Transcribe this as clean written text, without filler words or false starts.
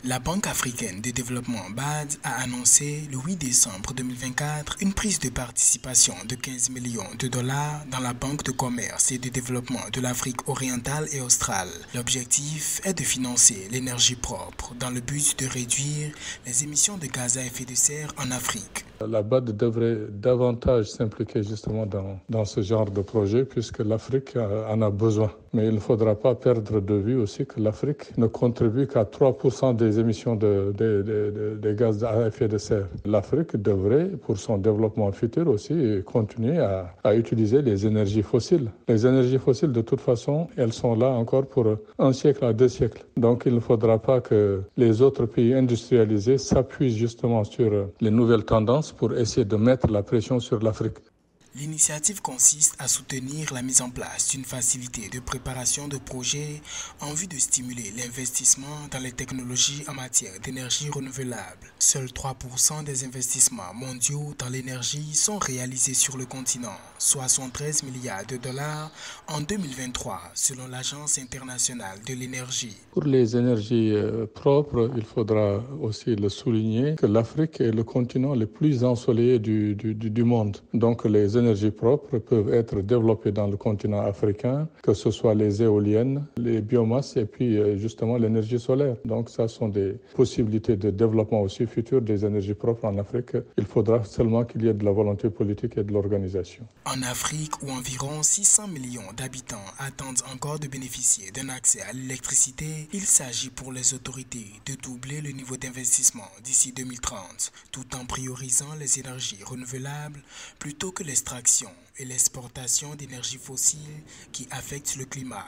La Banque africaine de développement BAD a annoncé le 8 décembre 2024 une prise de participation de 15 millions de dollars dans la Banque de commerce et de développement de l'Afrique orientale et australe. L'objectif est de financer l'énergie propre dans le but de réduire les émissions de gaz à effet de serre en Afrique. La BAD devrait davantage s'impliquer justement dans ce genre de projet puisque l'Afrique en a besoin. Mais il ne faudra pas perdre de vue aussi que l'Afrique ne contribue qu'à 3% des émissions de gaz à effet de serre. L'Afrique devrait, pour son développement futur aussi, continuer à utiliser les énergies fossiles. Les énergies fossiles, de toute façon, elles sont là encore pour 1 siècle à 2 siècles. Donc il ne faudra pas que les autres pays industrialisés s'appuient justement sur les nouvelles tendances pour essayer de mettre la pression sur l'Afrique. L'initiative consiste à soutenir la mise en place d'une facilité de préparation de projets en vue de stimuler l'investissement dans les technologies en matière d'énergie renouvelable. Seuls 3% des investissements mondiaux dans l'énergie sont réalisés sur le continent, soit 73 milliards de dollars en 2023, selon l'Agence internationale de l'énergie. Pour les énergies propres, il faudra aussi le souligner que l'Afrique est le continent le plus ensoleillé du monde. Donc les énergies propres peuvent être développées dans le continent africain, que ce soit les éoliennes, les biomasses et puis justement l'énergie solaire. Donc ça sont des possibilités de développement aussi futur des énergies propres en Afrique. Il faudra seulement qu'il y ait de la volonté politique et de l'organisation. En Afrique, où environ 600 millions d'habitants attendent encore de bénéficier d'un accès à l'électricité, il s'agit pour les autorités de doubler le niveau d'investissement d'ici 2030, tout en priorisant les énergies renouvelables plutôt que l'extraction et l'exportation d'énergie fossile qui affectent le climat.